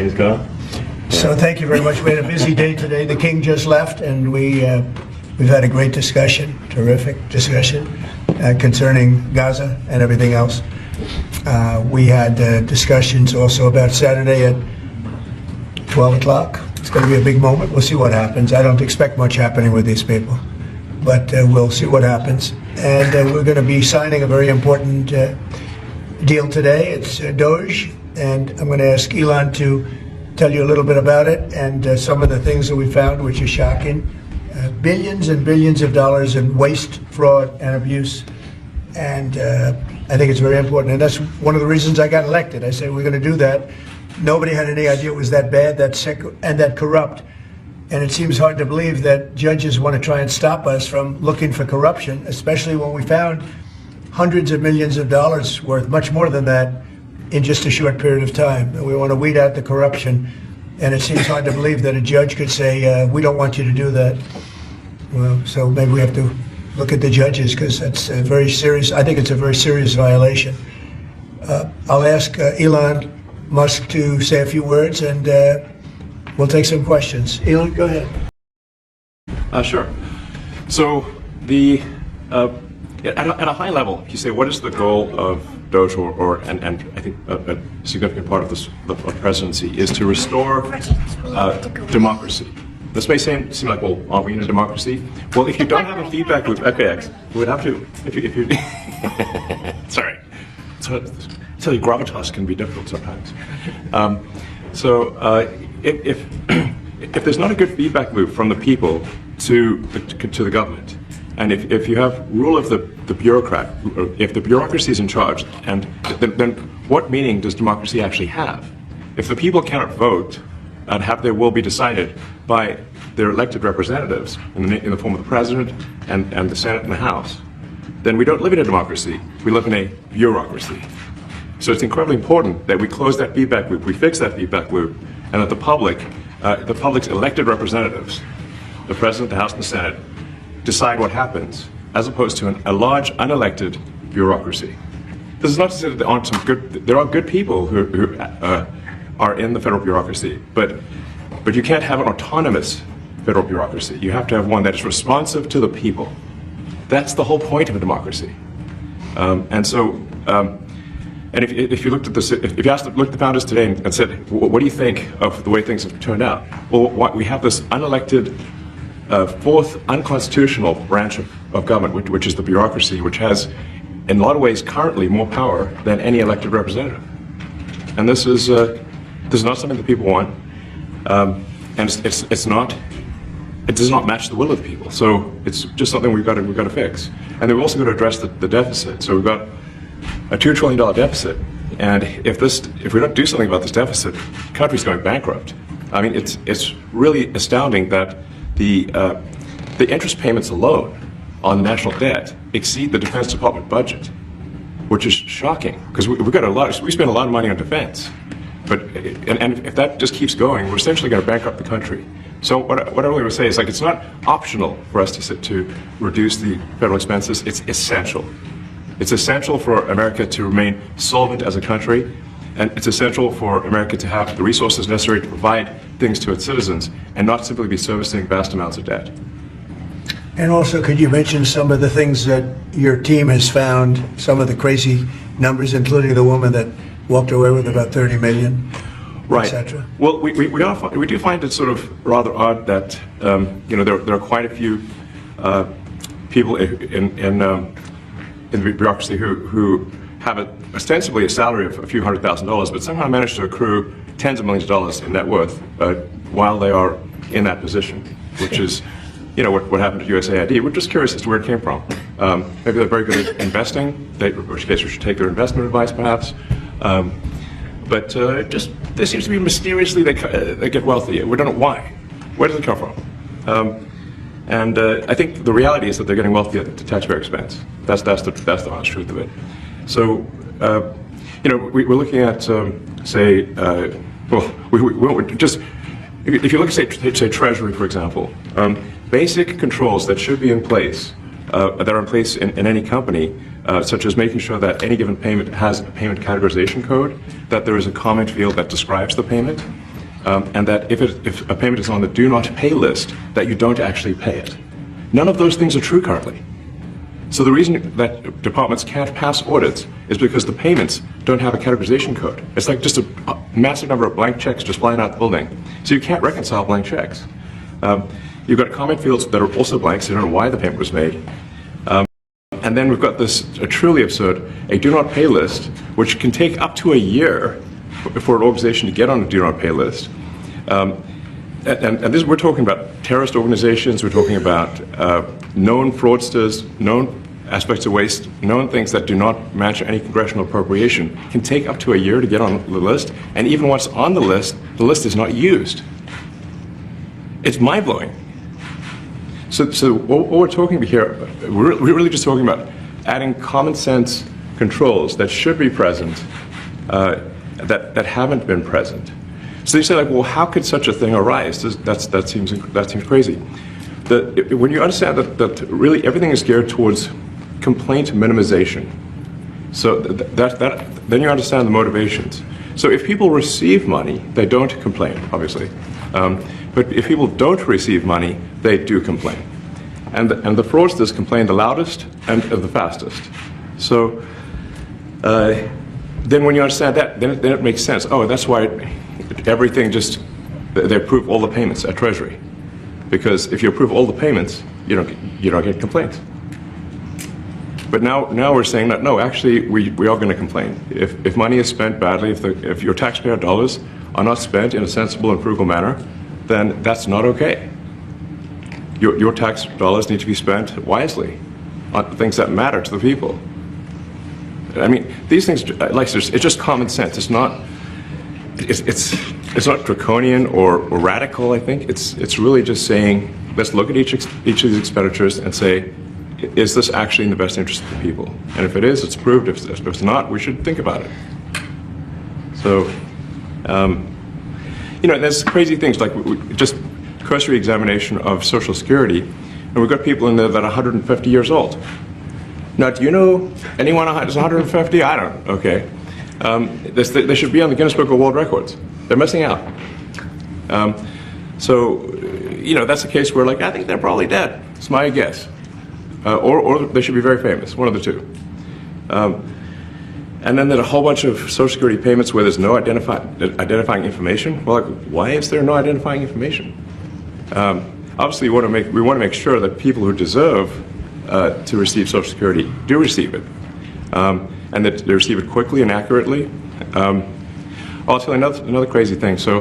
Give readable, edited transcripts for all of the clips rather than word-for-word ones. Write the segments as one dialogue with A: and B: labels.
A: train's gone.
B: So thank you very much. We had a busy day today. The king just left, and we've had a great discussion, terrific discussion concerning Gaza and everything else. We had discussions also about Saturday at 12 o'clock. It's going to be a big moment. We'll see what happens. I don't expect much happening with these people, but we'll see what happens. And we're going to be signing a very important deal today. It's Doge, and I'm going to ask Elon to tell you a little bit about it and some of the things that we found, which are shocking. Billions and billions of dollars in waste, fraud, and abuse. And I think it's very important. And that's one of the reasons I got elected. I said, we're going to do that. Nobody had any idea it was that bad, that sick, and that corrupt. And it seems hard to believe that judges want to try and stop us from looking for corruption, especially when we found hundreds of millions of dollars worth, much more than that, in just a short period of time. And we want to weed out the corruption. And it seems hard to believe that a judge could say, we don't want you to do that. Well, so maybe we have to look at the judges, because that's a very serious, I think it's a very serious violation. I'll ask Elon Musk to say a few words, and we'll take some questions. Elon, go ahead.
A: Sure. So at a high level, you say, what is the goal of Doge, and I think a significant part of the presidency is to restore democracy. This may seem like, well, aren't we in a democracy? Well, if you don't have a feedback loop, okay, we would have to, if you sorry. So gravitas can be difficult sometimes. If there's not a good feedback loop from the people to the government, and if you have rule of the bureaucrat, if the bureaucracy is in charge, and then what meaning does democracy actually have? If the people cannot vote and have their will be decided by their elected representatives in the form of the president and the Senate and the House, then we don't live in a democracy. We live in a bureaucracy. So it's incredibly important that we close that feedback loop, we fix that feedback loop, and that the public's elected representatives, the president, the House, and the Senate, decide what happens, as opposed to a large unelected bureaucracy. This is not to say that there are good people who are in the federal bureaucracy, but you can't have an autonomous federal bureaucracy. You have to have one that is responsive to the people. That's the whole point of a democracy. And if you looked at this, if you looked at the founders today and said, what do you think of the way things have turned out? Well, we have this unelected, fourth unconstitutional branch of government, which is the bureaucracy, which has, in a lot of ways, currently more power than any elected representative. And this is not something that people want, and it does not match the will of the people. So it's just something we've got to fix. And then we've also got to address the deficit. So we've got a $2 trillion deficit, and if we don't do something about this deficit, the country's going bankrupt. I mean, it's really astounding that the interest payments alone on national debt exceed the Defense Department budget, which is shocking, because we spend a lot of money on defense. But and if that just keeps going, we're essentially going to bankrupt the country. So what I really want to say is, like, it's not optional for us to reduce the federal expenses. It's essential. It's essential for America to remain solvent as a country, and it's essential for America to have the resources necessary to provide things to its citizens and not simply be servicing vast amounts of debt.
B: And also, could you mention some of the things that your team has found, some of the crazy numbers, including the woman that walked away with about 30 million,
A: right,
B: etc.?
A: Well, we do find it sort of rather odd that there are quite a few people in the bureaucracy who have ostensibly a salary of a few $100,000, but somehow manage to accrue tens of millions of dollars in net worth while they are in that position, which is, what happened to USAID. We're just curious as to where it came from. Maybe they're very good at investing, in which case we should take their investment advice, perhaps. But there seems to be mysteriously they get wealthy. We don't know why. Where does it come from? And I think the reality is that they're getting wealthy at the taxpayer expense. That's the honest truth of it. So, we're looking at, if you look at, say Treasury, for example, basic controls that should be in place, that are in place in any company, such as making sure that any given payment has a payment categorization code, that there is a comment field that describes the payment, and that if a payment is on the do not pay list, that you don't actually pay it. None of those things are true currently. So the reason that departments can't pass audits is because the payments don't have a categorization code. It's like just a massive number of blank checks just flying out the building. So you can't reconcile blank checks. You've got comment fields that are also blank, so you don't know why the payment was made. And then we've got this truly absurd, a do not pay list, which can take up to a year for an organization to get on a do not pay list. And this, we're talking about terrorist organizations, we're talking about known fraudsters, known aspects of waste, known things that do not match any congressional appropriation, can take up to a year to get on the list, and even once on the list is not used. It's mind-blowing. So what we're talking about here, we're really just talking about adding common sense controls that should be present, that haven't been present. So you say, like, well, how could such a thing arise? That seems crazy. When you understand that really everything is geared towards complaint minimization, so then you understand the motivations. So if people receive money, they don't complain, obviously. But if people don't receive money, they do complain. And the fraudsters complain the loudest and the fastest. So then when you understand that, then it makes sense. Oh, that's why everything they approve all the payments at Treasury. Because if you approve all the payments, you don't get complaints. But now we're saying that, no, actually, we are going to complain. If money is spent badly, if your taxpayer dollars are not spent in a sensible and frugal manner, then that's not okay. Your tax dollars need to be spent wisely on things that matter to the people. I mean, these things, like, it's just common sense. It's not draconian or radical, I think. It's really just saying, let's look at each of these expenditures and say, is this actually in the best interest of the people? And if it is, it's approved. If it's not, we should think about it. So, there's crazy things like just cursory examination of Social Security, and we've got people in there that are 150 years old. Now, do you know anyone who's 150? I don't. Okay. They should be on the Guinness Book of World Records. They're missing out. That's a case where, like, I think they're probably dead. It's my guess. Or they should be very famous, one of the two. And then there's a whole bunch of Social Security payments where there's no identifying information. Well, like, why is there no identifying information? Obviously, we want to make sure that people who deserve to receive Social Security do receive it, and that they receive it quickly and accurately. I'll tell you another crazy thing. So,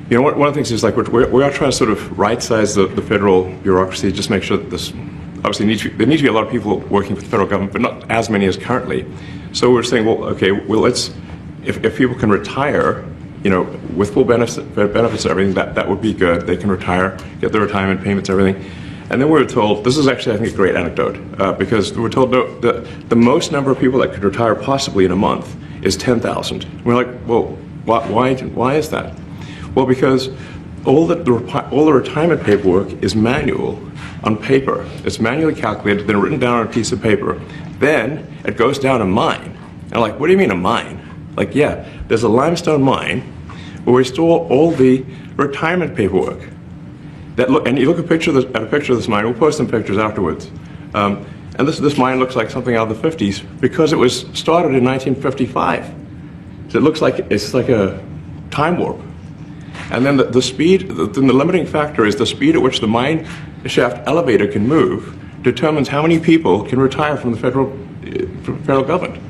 A: one of the things is, like, we are trying to sort of right-size the federal bureaucracy, just make sure that this. Obviously, there need to be a lot of people working for the federal government, but not as many as currently. So we're saying, well, okay, if people can retire, with full benefits and everything, that would be good. They can retire, get their retirement payments, everything. And then we were told, this is actually, I think, a great anecdote, because we were told the most number of people that could retire possibly in a month is 10,000. We're like, well, why is that? Well, because all the retirement paperwork is manual on paper. It's manually calculated, then written down on a piece of paper. Then it goes down a mine. And I'm like, what do you mean a mine? Like, yeah, there's a limestone mine where we store all the retirement paperwork. And you look at a picture of this mine. We'll post some pictures afterwards. And this mine looks like something out of the 50s because it was started in 1955. So it looks like it's like a time warp. And then the speed, the limiting factor is the speed at which the mine shaft elevator can move determines how many people can retire from the federal government.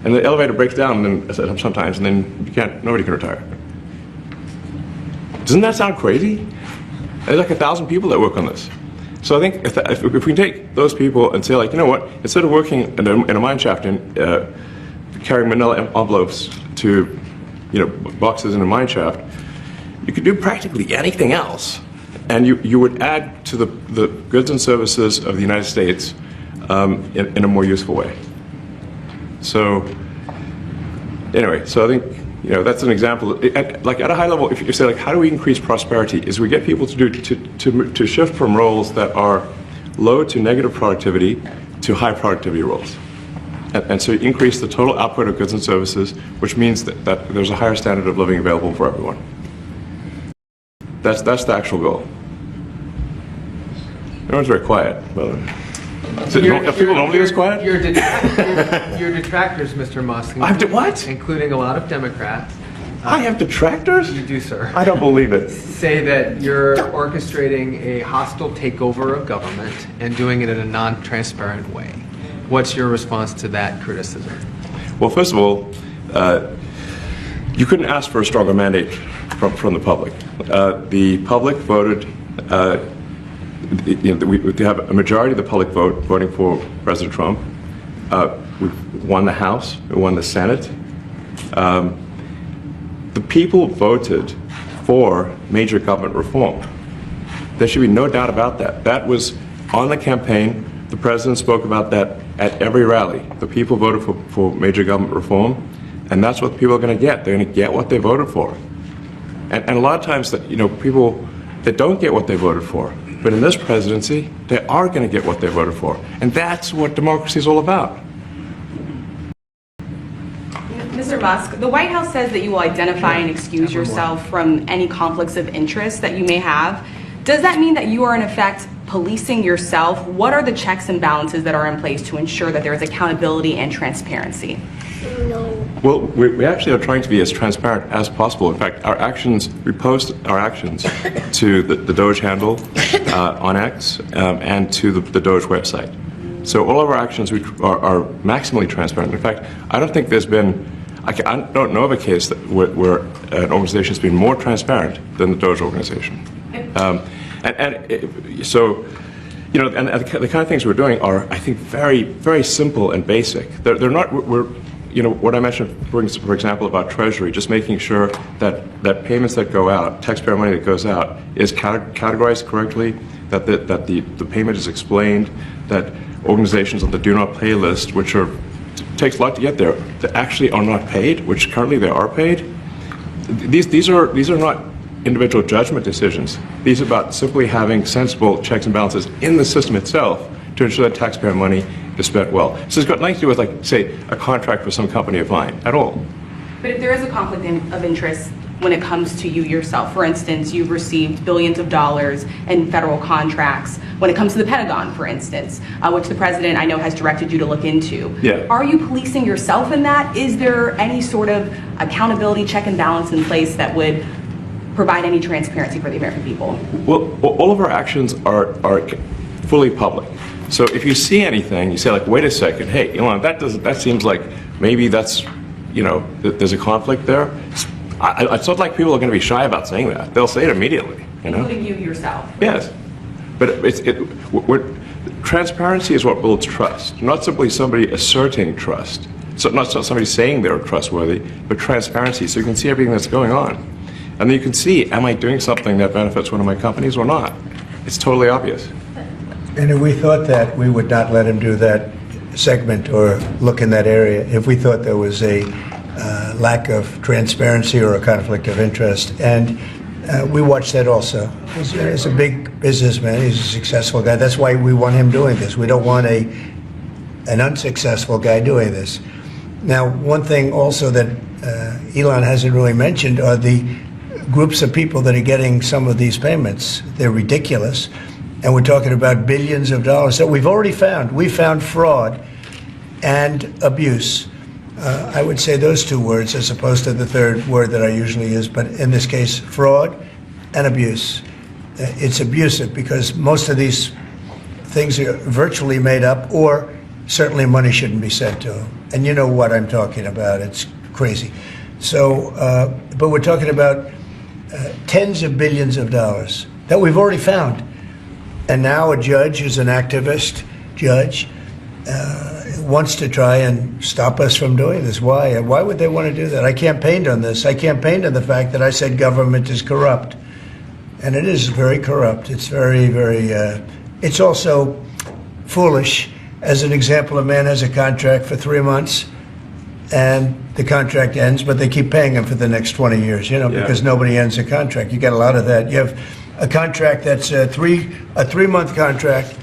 A: And the elevator breaks down sometimes, and then nobody can retire. Doesn't that sound crazy? There's like 1,000 people that work on this. So I think if we can take those people and say, like, you know what, instead of working in a mine shaft and carrying manila envelopes to boxes in a mine shaft, you could do practically anything else, and you would add to the goods and services of the United States in a more useful way. So anyway, so I think that's an example. Like at a high level, if you say, like, how do we increase prosperity? Is we get people to shift from roles that are low to negative productivity to high productivity roles. And so you increase the total output of goods and services, which means that there's a higher standard of living available for everyone. That's the actual goal. Everyone's very quiet. Well, are people normally this quiet?
C: Your detractors, Mr. Musk.
A: I have to what?
C: Including a lot of Democrats.
A: I have detractors?
C: You do, sir.
A: I don't believe it.
C: Say that you're orchestrating a hostile takeover of government and doing it in a non-transparent way. What's your response to that criticism?
A: Well, first of all, you couldn't ask for a stronger mandate from the public. The public voted. We have a majority of the public voting for President Trump. We've won the House. We won the Senate. The people voted for major government reform. There should be no doubt about that. That was on the campaign. The president spoke about that at every rally. The people voted for major government reform, and that's what people are going to get. They're going to get what they voted for. And a lot of times, people that don't get what they voted for, but in this presidency, they are going to get what they voted for. And that's what democracy is all about.
D: Mr. Musk, the White House says that you will identify and excuse yourself from any conflicts of interest that you may have. Does that mean that you are in effect policing yourself? What are the checks and balances that are in place to ensure that there is accountability and transparency?
A: Well, we actually are trying to be as transparent as possible. In fact, we post our actions to the Doge handle on X and to the Doge website. So all of our actions are maximally transparent. In fact, I don't think there's been, I don't know of a case where an organization has been more transparent than the Doge organization. So, and the kind of things we're doing are, I think, very, very simple and basic. They're not, what I mentioned, for example, about Treasury, just making sure that payments that go out, taxpayer money that goes out, is categorized correctly, that the payment is explained, that organizations on the do not pay list, which takes a lot to get there, that actually are not paid, which currently they are paid. These are not individual judgment decisions. These are about simply having sensible checks and balances in the system itself to ensure that taxpayer money is spent well. So it's got nothing to do with, like, say, a contract with some company of mine at all.
D: But if there is a conflict of interest when it comes to you yourself, for instance, you've received billions of dollars in federal contracts when it comes to the Pentagon, for instance, which the president, I know, has directed you to look into.
A: Yeah.
D: Are you policing yourself in that? Is there any sort of accountability check and balance in place that would provide any transparency for the American people?
A: Well, all of our actions are fully public. So if you see anything, you say, like, wait a second, hey, Elon, that seems like maybe that's, there's a conflict there. It's not like people are going to be shy about saying that. They'll say it immediately.
D: Including you yourself.
A: Yes, but transparency is what builds trust, not simply somebody asserting trust. So not somebody saying they're trustworthy, but transparency, so you can see everything that's going on. And then you can see, am I doing something that benefits one of my companies or not? It's totally obvious.
B: And if we thought that, we would not let him do that segment or look in that area if we thought there was a lack of transparency or a conflict of interest. And we watched that also. He's a big businessman. He's a successful guy. That's why we want him doing this. We don't want an unsuccessful guy doing this. Now, one thing also that Elon hasn't really mentioned are the groups of people that are getting some of these payments. They're ridiculous. And we're talking about billions of dollars that we've already found. We found fraud and abuse. I would say those two words as opposed to the third word that I usually use, but in this case, fraud and abuse. It's abusive because most of these things are virtually made up, or certainly money shouldn't be sent to them. And you know what I'm talking about. It's crazy. So, but we're talking about tens of billions of dollars that we've already found. And now a judge who's an activist judge wants to try and stop us from doing this. Why? Why would they want to do that? I campaigned on this. I campaigned on the fact that I said government is corrupt. And it is very corrupt. It's very, very, it's also foolish. As an example, a man has a contract for 3 months and the contract ends, but they keep paying him for the next 20 years, because nobody ends a contract. You get a lot of that. You have a contract that's a three-month contract,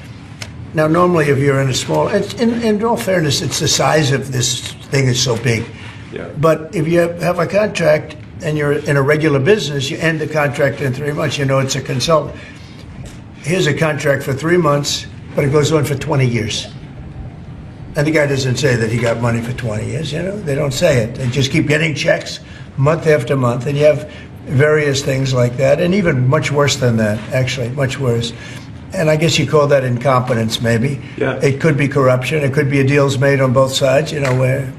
B: Now, normally, if you're in a small, in all fairness, it's the size of this thing is so big.
A: Yeah.
B: But if you have a contract and you're in a regular business, you end the contract in 3 months. You know it's a consultant. Here's a contract for 3 months, but it goes on for 20 years. And the guy doesn't say that he got money for 20 years. You know, they don't say it. They just keep getting checks month after month, and you have various things like that, and even much worse than that, actually, much worse. And I guess you call that incompetence, maybe.
A: Yeah.
B: It could be corruption. It could be deals made on both sides, you know, where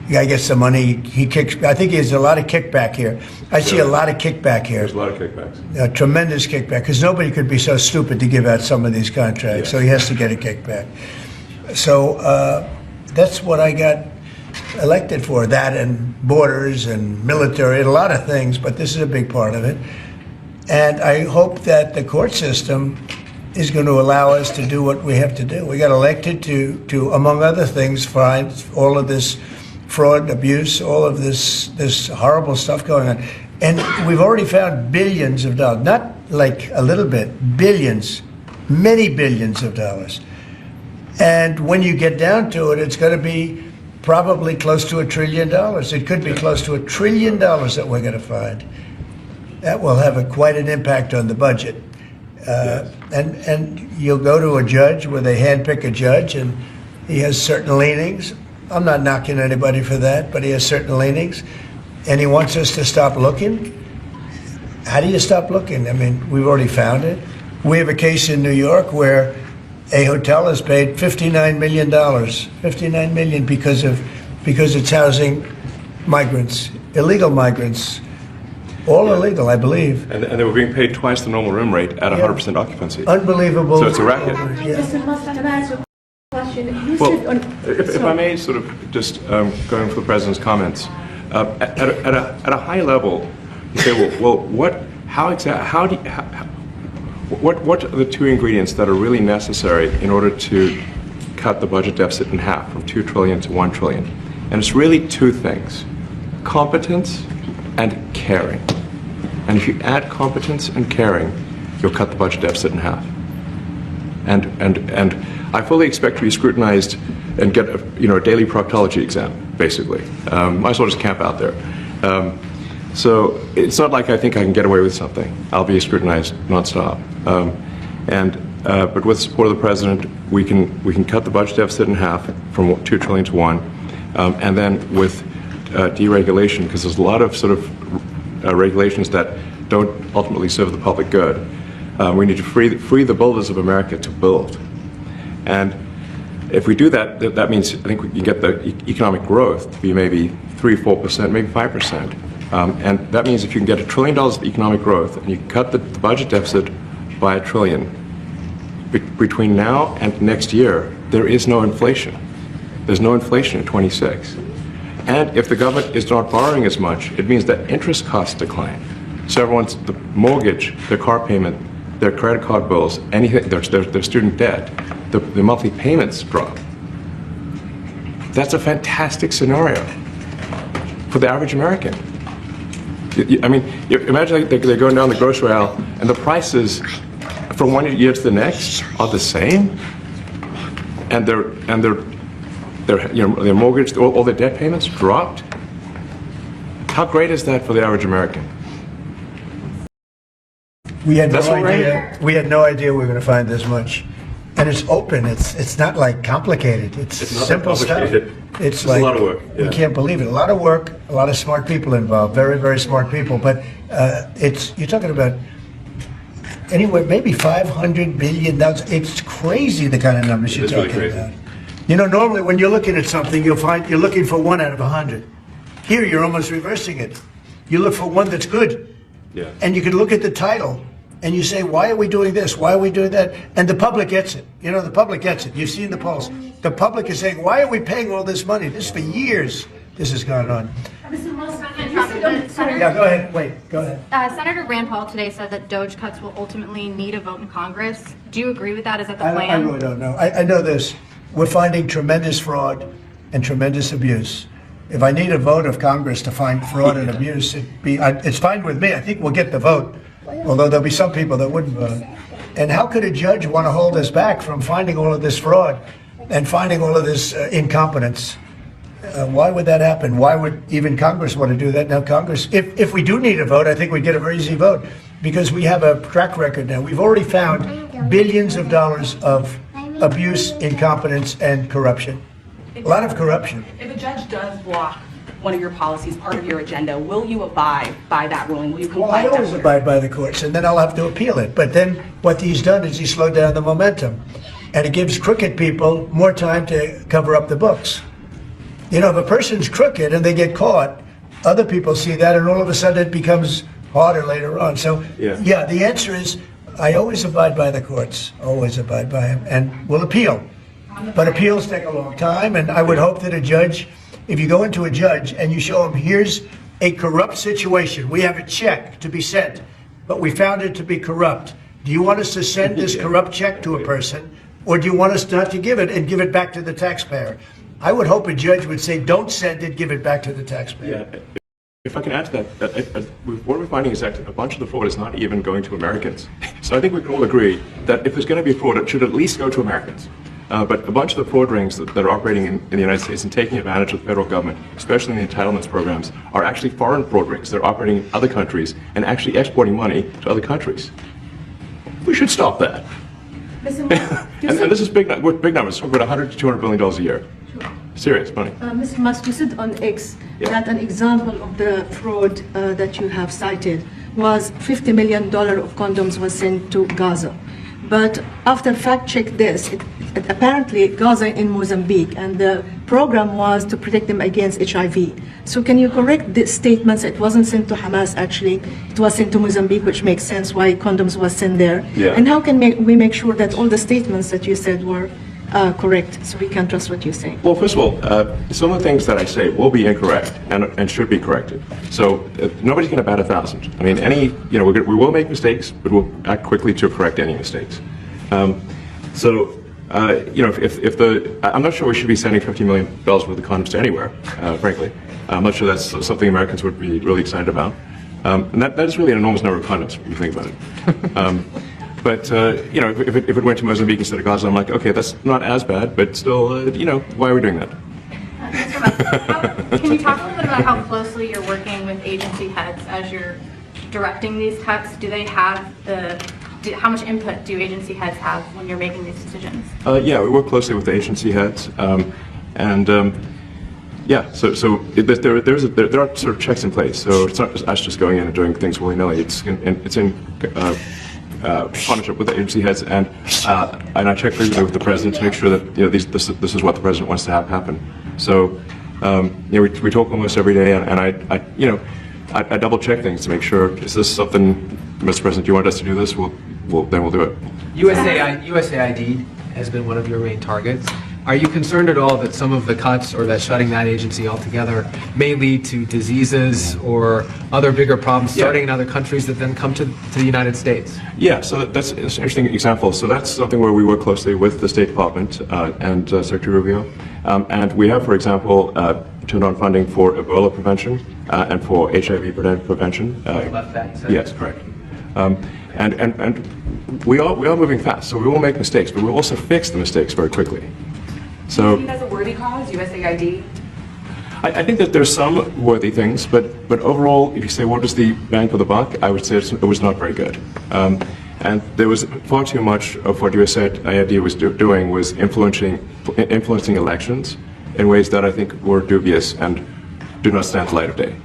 B: the guy gets the money, he kicks. I think there's a lot of kickback here. I see a lot of kickback here.
A: There's a lot of kickbacks.
B: A tremendous kickback, because nobody could be so stupid to give out some of these contracts, so he has to get a kickback. So that's what I got elected for, that and borders and military and a lot of things, but this is a big part of it. And I hope that the court system is going to allow us to do what we have to do. We got elected to among other things, find all of this fraud, abuse, all of this horrible stuff going on. And we've already found billions of dollars, not like a little bit, billions, many billions of dollars. And when you get down to it, it's going to be probably close to $1 trillion. It could be close to $1 trillion that we're going to find. That will have quite an impact on the budget. And you'll go to a judge where they handpick a judge, and he has certain leanings. I'm not knocking anybody for that, but he has certain leanings, and he wants us to stop looking. How do you stop looking? I mean, we've already found it. We have a case in New York where a hotel has paid $59 million, $59 million because it's housing migrants, illegal migrants, all illegal, I believe.
A: And they were being paid twice the normal room rate at 100% occupancy.
B: Unbelievable.
A: So it's a racket.
B: Yeah.
E: Mr. Musk, can I ask you a question? You
A: Well,
E: said on-
A: if I may sort of just going for the president's comments, at a high level, you say, well, what are the two ingredients that are really necessary in order to cut the budget deficit in half from 2 trillion to 1 trillion? And it's really two things: competence and caring. And if you add competence and caring, you'll cut the budget deficit in half. And I fully expect to be scrutinized and get a daily proctology exam, basically. Might as well just camp out there. So it's not like I think I can get away with something. I'll be scrutinized nonstop. But with the support of the president, we can cut the budget deficit in half from 2 trillion to 1, and then with deregulation, because there's a lot of sort of regulations that don't ultimately serve the public good. We need to free the builders of America to build, and if we do that, that means I think we can get the economic growth to be maybe 3-4%, maybe 5%. And that means if you can get $1 trillion of economic growth and you cut the budget deficit by $1 trillion, between now and next year, there is no inflation. There's no inflation in 26. And if the government is not borrowing as much, it means that interest costs decline. So the mortgage, their car payment, their credit card bills, anything, their student debt, the monthly payments drop. That's a fantastic scenario for the average American. I mean, imagine they're going down the grocery aisle and the prices from one year to the next are the same, and their mortgage, all their debt payments dropped. How great is that for the average American?
B: We had no
A: That's all right.
B: idea. We had no idea we were going to find this much, and it's open. It's not like complicated. It's
A: It's not
B: simple stuff.
A: complicated.
B: It's
A: a
B: like
A: lot of work,
B: we
A: yeah.
B: can't believe it. A lot of work, a lot of smart people involved. Very, very smart people. But you're talking about anywhere maybe $500 billion. It's crazy the kind of numbers you're
A: It's really
B: talking
A: crazy.
B: about. You know, normally when you're looking at something, you'll find you're looking for 1 out of 100. Here, you're almost reversing it. You look for one that's good.
A: Yeah.
B: And you can look at the title and you say, why are we doing this? Why are we doing that? And the public gets it. You know, the public gets it. You've seen the polls. The public is saying, why are we paying all this money? This for years, this has gone on.
E: Mr. Musk, Senator,
B: Yeah, go ahead. Wait, go ahead.
E: Senator Rand Paul today said that Doge cuts will ultimately need a vote in Congress. Do you agree with that? Is that the
B: I
E: plan?
B: really don't know. I know this. We're finding tremendous fraud and tremendous abuse. If I need a vote of Congress to find fraud and abuse, it's fine with me. I think we'll get the vote, although there'll be some people that wouldn't vote. And how could a judge want to hold us back from finding all of this fraud and finding all of this incompetence? Why would that happen? Why would even Congress want to do that? Now, Congress, if we do need a vote, I think we'd get a very easy vote because we have a track record now. We've already found billions of dollars of abuse, incompetence, and corruption. A lot of corruption.
D: If a judge does block one of your policies, part of your agenda, will you abide by that ruling? Will you
B: Well,
D: comply
B: I
D: with that
B: always
D: order?
B: abide by the courts, and then I'll have to appeal it. But then what he's done is he slowed down the momentum, and it gives crooked people more time to cover up the books. You know, if a person's crooked and they get caught, other people see that, and all of a sudden it becomes harder later on. So, yeah, the answer is I always abide by the courts, always abide by them, and will appeal. But appeals take a long time, and I would hope that a judge, if you go into a judge and you show him, here's a corrupt situation, we have a check to be sent, but we found it to be corrupt. Do you want us to send this corrupt check to a person, or do you want us not to give it and give it back to the taxpayer? I would hope a judge would say, don't send it, give it back to the taxpayer.
A: Yeah. If I can add to that, what we're finding is that a bunch of the fraud is not even going to Americans. So I think we can all agree that if there's going to be fraud, it should at least go to Americans. But a bunch of the fraud rings that are operating in the United States and taking advantage of the federal government, especially in the entitlements programs, are actually foreign fraud rings. They're operating in other countries and actually exporting money to other countries. We should stop that. And this is big numbers. We're about $100 to $200 billion a year. Serious money.
F: Mr. Musk, you said on X that an example of the fraud that you have cited was $50 million of condoms was sent to Gaza. But after fact check this, it apparently Gaza in Mozambique, and the program was to protect them against HIV. So can you correct the statements? It wasn't sent to Hamas actually, it was sent to Mozambique, which makes sense why condoms was sent there.
A: Yeah.
F: And how can we make sure that all the statements that you said were correct, so we can trust what you're saying?
A: Well, first of all, some of the things that I say will be incorrect and should be corrected. So nobody's going to bat 1,000. I mean, we will make mistakes, but we'll act quickly to correct any mistakes. I'm not sure we should be sending $50 million worth of condoms to anywhere, frankly. I'm not sure that's something Americans would be really excited about. And that is really an enormous number of condoms when you think about it. But if it went to Mozambique instead of Gaza, I'm like, okay, that's not as bad, but still, why are we doing that?
E: Mr. Musk, can you talk a little bit about how closely you're working with agency heads as you're directing these cuts? Do they have how much input do agency heads have when you're making these decisions?
A: Yeah, we work closely with the agency heads, yeah. So there are sort of checks in place. So it's not just us just going in and doing things willy-nilly. It's in partnership with the agency heads, and I check frequently with the president to make sure that this is what the president wants to have happen. So we talk almost every day, and I double check things to make sure, is this something, Mr. President, do you want us to do this? Then we'll do it.
C: USAID has been one of your main targets. Are you concerned at all that some of the cuts or that shutting that agency altogether may lead to diseases or other bigger problems starting in other countries that then come to the United States? Yeah, so that's an interesting example. So that's something where we work closely with the State Department and Secretary Rubio. And we have, for example, turned on funding for Ebola prevention and for HIV prevention. Left that, you said?
A: Yes, correct. And we are moving fast, so we will make mistakes, but we'll also fix the mistakes very quickly.
D: Do you see it as a worthy cause, USAID?
A: I think that there's some worthy things, but overall, if you say what was the bang for the buck, I would say it was not very good. And there was far too much of what USAID was doing was influencing elections in ways that I think were dubious and do not stand the light of day.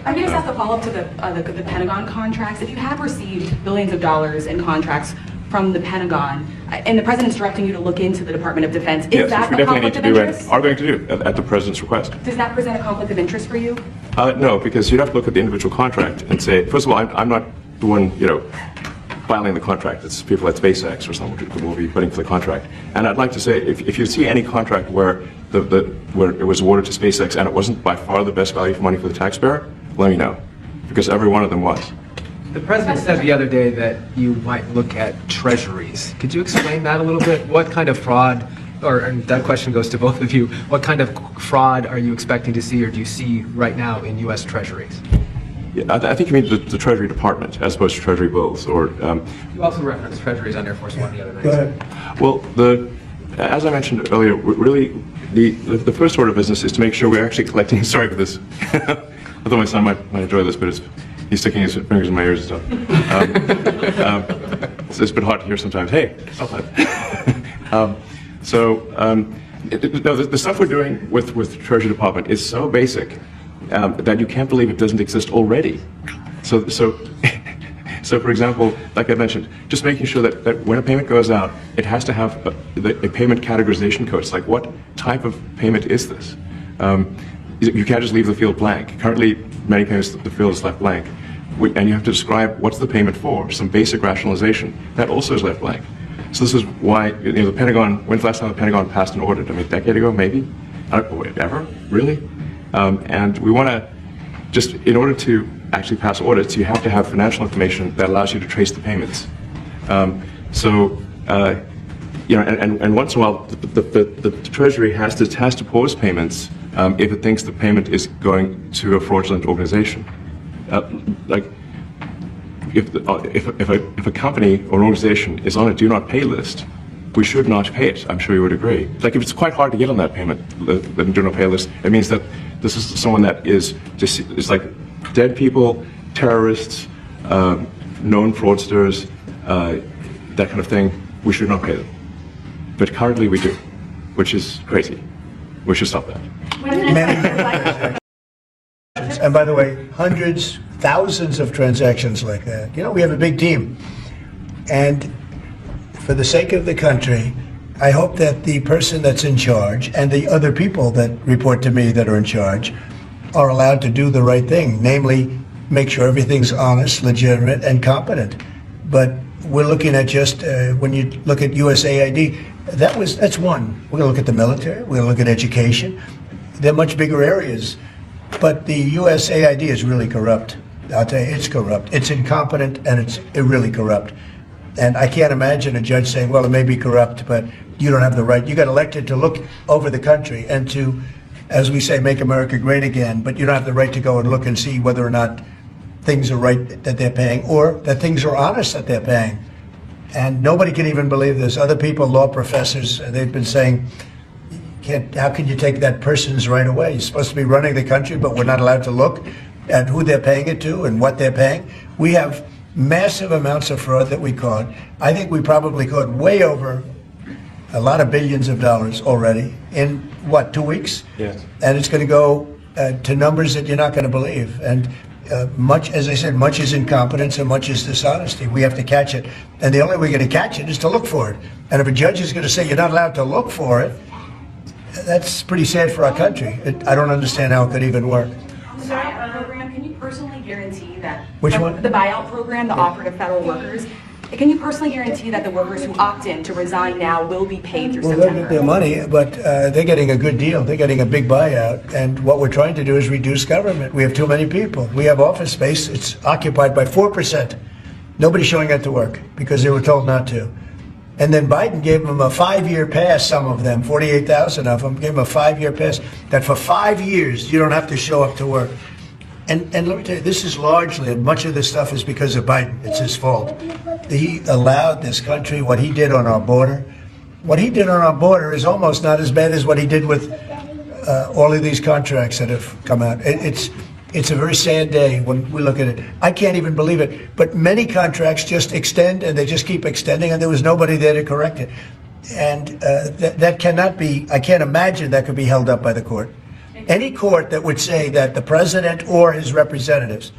D: I'm going to ask a follow-up to the Pentagon contracts. If you have received billions of dollars in contracts from the Pentagon, and the president's directing you to look into the Department of Defense, is that a conflict of interest?
A: Are going to do at the president's request.
D: Does that present a conflict of interest for you?
A: No, because you'd have to look at the individual contract and say, first of all, I'm not the one, filing the contract. It's people at SpaceX or someone who will be putting for the contract. And I'd like to say, if you see any contract where where it was awarded to SpaceX and it wasn't by far the best value for money for the taxpayer, let me know, because every one of them was.
C: The president said the other day that you might look at treasuries. Could you explain that a little bit? What kind of fraud, and that question goes to both of you, what kind of fraud are you expecting to see or do you see right now in U.S. treasuries?
A: Yeah, I think you mean the Treasury Department as opposed to Treasury bills, or
C: You also referenced Treasuries on Air Force One the other night.
B: Go ahead.
A: well, as I mentioned earlier, really the first order of business is to make sure we're actually collecting. Sorry for this. I thought my son might enjoy this, but he's sticking his fingers in my ears and stuff. It's a bit hard to hear sometimes. Hey, stop that. No, the stuff we're doing with the Treasury Department is so basic that you can't believe it doesn't exist already. So, for example, like I mentioned, just making sure that when a payment goes out, it has to have a payment categorization code. It's like, what type of payment is this? You can't just leave the field blank. Currently, many payments, the field is left blank. And you have to describe what's the payment for, some basic rationalization. That also is left blank. So this is why, the Pentagon, when's the last time the Pentagon passed an audit? I mean, a decade ago, maybe? Ever? Really? And we want to, just in order to actually pass audits, you have to have financial information that allows you to trace the payments. And once in a while, the Treasury has to pause payments if it thinks the payment is going to a fraudulent organization. If a company or an organization is on a do not pay list, we should not pay it. I'm sure you would agree. Like, if it's quite hard to get on that payment, the do not pay list, it means that this is someone that is just, it's like dead people, terrorists, known fraudsters, that kind of thing. We should not pay them. But currently we do, which is crazy. We should stop that.
B: And by the way, hundreds, thousands of transactions like that. We have a big team. And for the sake of the country, I hope that the person that's in charge and the other people that report to me that are in charge are allowed to do the right thing, namely make sure everything's honest, legitimate, and competent. But we're looking at just, when you look at USAID, that's one. We're going to look at the military, we're going to look at education. They're much bigger areas. But the USAID is really corrupt. I'll tell you, it's corrupt. It's incompetent, and it's really corrupt. And I can't imagine a judge saying, well, it may be corrupt, but you don't have the right. You got elected to look over the country and to, as we say, make America great again, but you don't have the right to go and look and see whether or not things are right that they're paying or that things are honest that they're paying. And nobody can even believe this. Other people, law professors, they've been saying, how can you take that person's right away? You're supposed to be running the country, but we're not allowed to look at who they're paying it to and what they're paying. We have massive amounts of fraud that we caught. I think we probably caught way over a lot of billions of dollars already in, 2 weeks?
A: Yes.
B: And it's going to go to numbers that you're not going to believe. And much, as I said, much is incompetence and much is dishonesty. We have to catch it. And the only way we're going to catch it is to look for it. And if a judge is going to say you're not allowed to look for it, that's pretty sad for our country. I don't understand how it could even work.
D: The buyout program, can you personally guarantee that?
B: Which one?
D: The buyout program, the offer to federal workers. Can you personally guarantee that the workers who opt in to resign now will be paid through
B: Well,
D: September?
B: they'll get their money, but they're getting a good deal. They're getting a big buyout. And what we're trying to do is reduce government. We have too many people. We have office space. It's occupied by 4%. Nobody's showing up to work because they were told not to. And then Biden gave them a 5-year pass, some of them, 48,000 of them, gave them a 5-year pass, that for 5 years you don't have to show up to work. And let me tell you, this is largely, much of this stuff is because of Biden. It's his fault. He allowed this country, what he did on our border. What he did on our border is almost not as bad as what he did with all of these contracts that have come out. It's a very sad day when we look at it. I can't even believe it. But many contracts just extend and they just keep extending and there was nobody there to correct it. And that cannot be, I can't imagine that could be held up by the court. Any court that would say that the president or his representatives,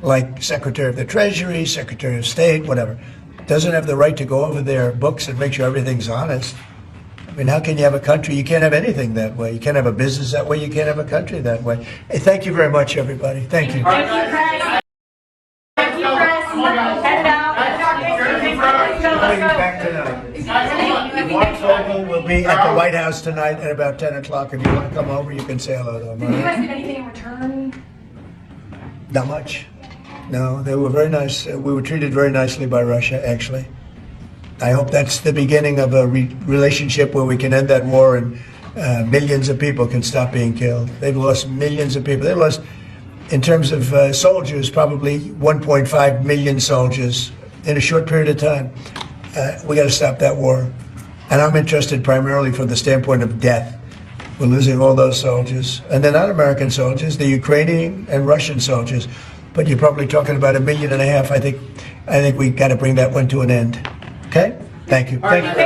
B: like Secretary of the Treasury, Secretary of State, whatever, doesn't have the right to go over their books and make sure everything's honest. I mean, how can you have a country? You can't have anything that way. You can't have a business that way. You can't have a country that way. Hey, thank you very much, everybody. Thank you.
E: Thank you, Chris. Thank you, Chris. Head out.
B: Coming back tonight. Mark Vogel will be at the White House tonight at about 10 o'clock. If you want to come over, you can say hello to him.
D: Did you guys get anything in return?
B: Not much. No, they were very nice. We were treated very nicely by Russia, actually. I hope that's the beginning of a relationship where we can end that war and millions of people can stop being killed. They've lost millions of people. They've lost in terms of soldiers, probably 1.5 million soldiers in a short period of time. We got to stop that war. And I'm interested primarily from the standpoint of death. We're losing all those soldiers. And they're not American soldiers, they're Ukrainian and Russian soldiers. But you're probably talking about 1.5 million. I think we got to bring that one to an end. Okay? Thank you. Thank you.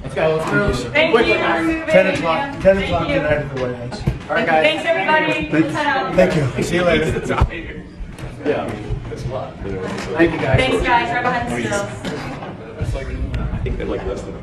C: Let's go. Let's move.
G: Thank you. We're moving.
B: 10 o'clock
G: Thank
B: tonight
G: you.
B: at the White House.
C: All right, guys.
G: Thanks, everybody.
B: Thank you. See you later.
C: Thank you, guys.
G: Thanks, guys. Right behind the stills.
A: I think they're like less than